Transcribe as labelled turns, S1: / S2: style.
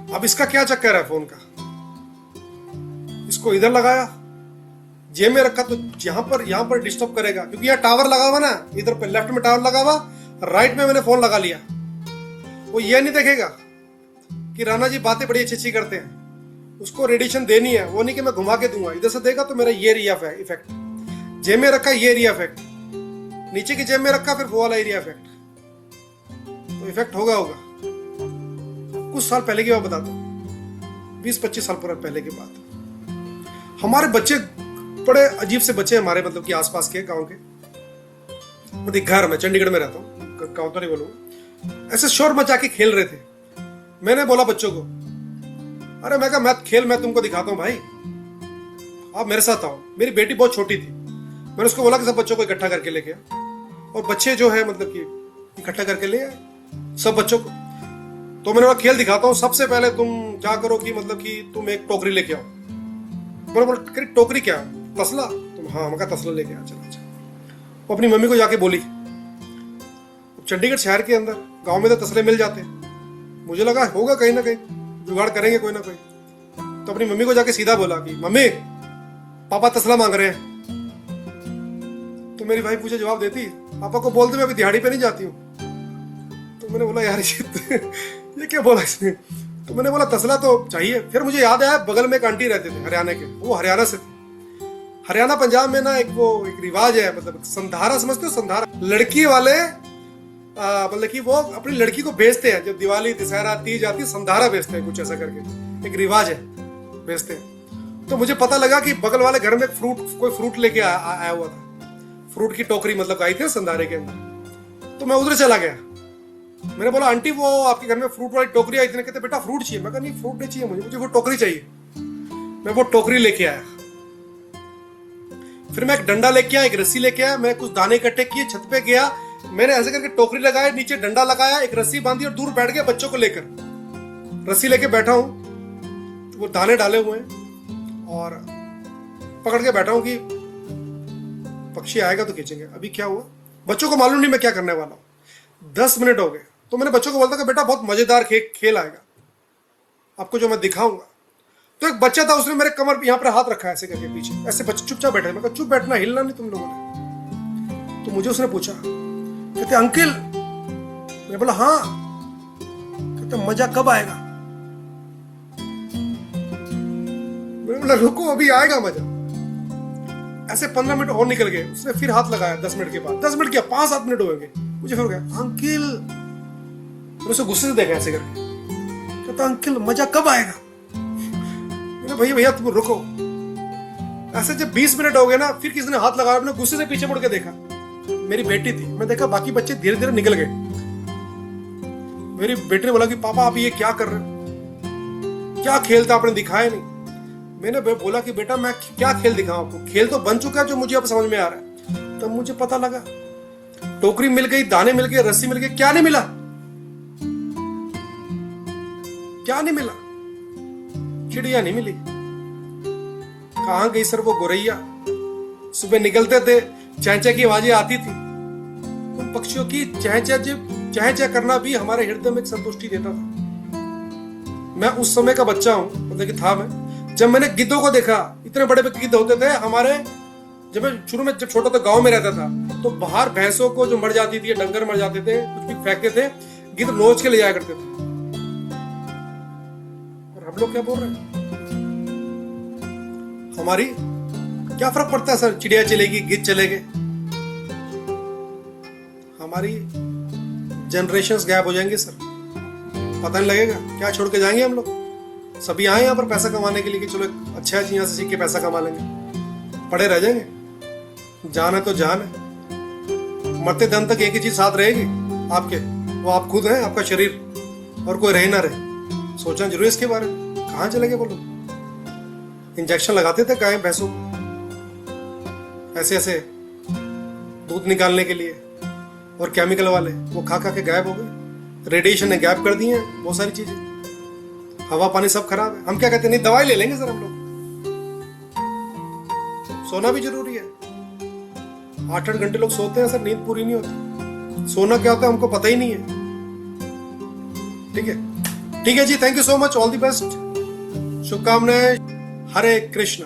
S1: अब इसका क्या चक्कर है फोन का, इसको इधर लगाया, जेब में रखा तो यहां पर डिस्टर्ब करेगा, क्योंकि यहाँ टावर लगा हुआ ना, इधर पे लेफ्ट में टावर लगा हुआ, राइट में मैंने फोन लगा लिया। वो ये नहीं देखेगा कि राणा जी बातें बड़ी अच्छी अच्छी करते हैं, उसको रेडिएशन देनी है, वो नहीं कि मैं घुमा के दूंगा। इधर से देगा तो मेरा ये एरिया इफेक्ट, जेब में रखा ये एरिया इफेक्ट, नीचे की जेब में रखा फिर वो वाला एरिया इफेक्ट, तो इफेक्ट होगा। कुछ साल पहले की बात बताता हूँ, 20-25 साल पहले की बात। हमारे बच्चे बड़े अजीब से बच्चे, हमारे मतलब कि आसपास के गांव के, मतलब घर में चंडीगढ़ में रहता हूँ, गांव तो नहीं बोलूंगा, ऐसे शोर मचा के खेल रहे थे। मैंने बोला बच्चों को, अरे मैं कहा मैं तुमको दिखाता हूँ भाई, आप मेरे साथ आओ। मेरी बेटी बहुत छोटी थी, मैंने उसको बोला कि सब बच्चों को इकट्ठा करके लेके आ, और बच्चे जो है मतलब कि इकट्ठा करके ले आए सब बच्चों को। तो मैंने बोला खेल दिखाता हूँ, सबसे पहले तुम क्या करो कि मतलब कि तुम एक टोकरी लेके आओ। मैंने बोला टोकरी क्या, तसला? तुम हाँ, मैं तसला लेके आ, चलो अच्छा। वो अपनी मम्मी को जाके बोली। चंडीगढ़ शहर के अंदर गांव में तो तसले मिल जाते हैं, मुझे लगा होगा कहीं ना कहीं जुगाड़ करेंगे कोई ना कोई। तो अपनी मम्मी को जाके सीधा बोला कि मम्मी पापा तसला मांग रहे हैं। तो मेरी भाई पूछे जवाब देती, पापा को बोल दे मैं अभी दिहाड़ी पे नहीं जाती हूँ। तो मैंने बोला यार ये क्या बोला इसने। तो मैंने बोला तसला तो चाहिए। फिर मुझे याद आया बगल में एक आंटी रहते थे हरियाणा के, वो हरियाणा से थे। हरियाणा पंजाब में ना एक रिवाज है, मतलब संधारा, समझते हो संधारा? लड़की वाले मतलब कि वो अपनी लड़की को भेजते हैं, जब दिवाली दशहरा तीज आती है संधारा भेजते हैं, कुछ ऐसा करके एक रिवाज है, भेजते हैं। तो मुझे पता लगा कि बगल वाले घर में कोई फ्रूट लेके आया हुआ था, फ्रूट की टोकरी मतलब आई थी संधारे के अंदर। तो मैं उधर चला गया, मैंने बोला आंटी वो आपके घर में फ्रूट वाली टोकरी आई थी। कहते बेटा फ्रूट चाहिए। मैं कहा नहीं फ्रूट नहीं चाहिए मुझे वो टोकरी चाहिए। मैं वो टोकरी लेके आया, फिर मैं एक डंडा लेके आया, एक रस्सी लेके आया, मैं कुछ दाने इकट्ठे किए, छत पे गया, मैंने ऐसे करके टोकरी लगाया, नीचे डंडा लगाया, एक रस्सी बांधी और दूर बैठ गया बच्चों को लेकर। रस्सी लेके बैठा हूं, वो दाने डाले हुए हैं और पकड़ के बैठा हूं कि पक्षी आएगा तो खींचेंगे। अभी क्या हुआ बच्चों को मालूम नहीं मैं क्या करने वाला हूं। 10 मिनट हो गए तो मैंने बच्चों को बोलता कि बेटा बहुत मजेदार खेल आएगा आपको जो मैं दिखाऊंगा। तो एक बच्चा था, उसने मेरे कमर यहाँ पर हाथ रखा ऐसे करके पीछे, ऐसे बच्चे चुपचाप बैठे। मैं कहा चुप बैठना, हिलना नहीं तुम लोगों ने। तो मुझे उसने पूछा, कहते अंकल। मैं बोला हाँ। कहते मजा कब आएगा? मैंने बोला रुको अभी आएगा मजा। ऐसे 15 मिनट और निकल गए, उसने फिर हाथ लगाया 10 मिनट के बाद, 10 मिनट क्या 5-7 मिनट हो गए। मुझे फिर हो गया अंकल, मैंने उसे गुस्से से देखा ऐसे करके। कहता अंकल मजा कब आएगा? भैया भैया तुम रुको। ऐसे जब 20 मिनट हो गए ना, फिर किसी ने हाथ लगाया, मैंने गुस्से से पीछे मुड़ के देखा, मेरी बेटी थी। मैं देखा बाकी बच्चे धीरे धीरे निकल गए। मेरी बेटी ने बोला कि पापा आप ये क्या कर रहे हो, क्या खेल था आपने दिखाया नहीं। मैंने बोला कि बेटा मैं क्या खेल दिखाऊं आपको, खेल तो बन चुका है जो मुझे अब समझ में आ रहा है। तब मुझे पता लगा टोकरी मिल गई, दाने मिल गए, रस्सी मिल गई, क्या नहीं मिला, क्या नहीं मिला? चिड़िया नहीं मिली। कहां गई सर वो गोरैया? सुबह निकलते थे चहचह की आवाजें आती थी, उन पक्षियों की चहचह करना भी हमारे हृदय में एक संतुष्टि देता था। मैं उस समय का बच्चा हूं, मतलब कि था मैं, जब मैंने गिद्धों को देखा। इतने बड़े बड़े गिद्ध होते थे हमारे, जब मैं शुरू में जब छोटा था गांव में रहता था, तो बाहर भैंसों को जो मर जाती थी, डंगर मर जाते थे, कुछ भी फेंकते थे, गिद्ध नोच के ले जाया करते थे। हम लोग क्या बोल रहे हैं, हमारी क्या फर्क पड़ता है सर, चिड़िया चलेगी गिद्ध चलेगे? हमारी जनरेशंस गैप हो जाएंगे सर, पता नहीं लगेगा क्या छोड़ के जाएंगे हम लोग। सभी आए यहाँ पर पैसा कमाने के लिए कि चलो अच्छा है यहाँ से सीख के पैसा कमा लेंगे, पड़े रह जाएंगे। जान है तो जान है, मरते दम तक एक ही चीज साथ रहेगी आपके, वो आप खुद हैं, आपका शरीर, और कोई रहे ना रहे। सोचना जरूर इसके बारे में। कहाँ चले गए बोलो? इंजेक्शन लगाते थे गाय भैंसों को ऐसे ऐसे दूध निकालने के लिए, और केमिकल वाले, वो खा खा के गायब हो गए। रेडिएशन ने गायब कर दिए हैं बहुत सारी चीजें, हवा पानी सब खराब है। हम क्या कहते हैं, नहीं दवाई ले लेंगे सर हम लोग। सोना भी जरूरी है, 8-8 घंटे लोग सोते हैं सर, नींद पूरी नहीं होती। सोना क्या होता है हमको पता ही नहीं है। ठीक है। ठीक है जी, thank you so much, all the best, शुभकामनाएं, हरे कृष्ण।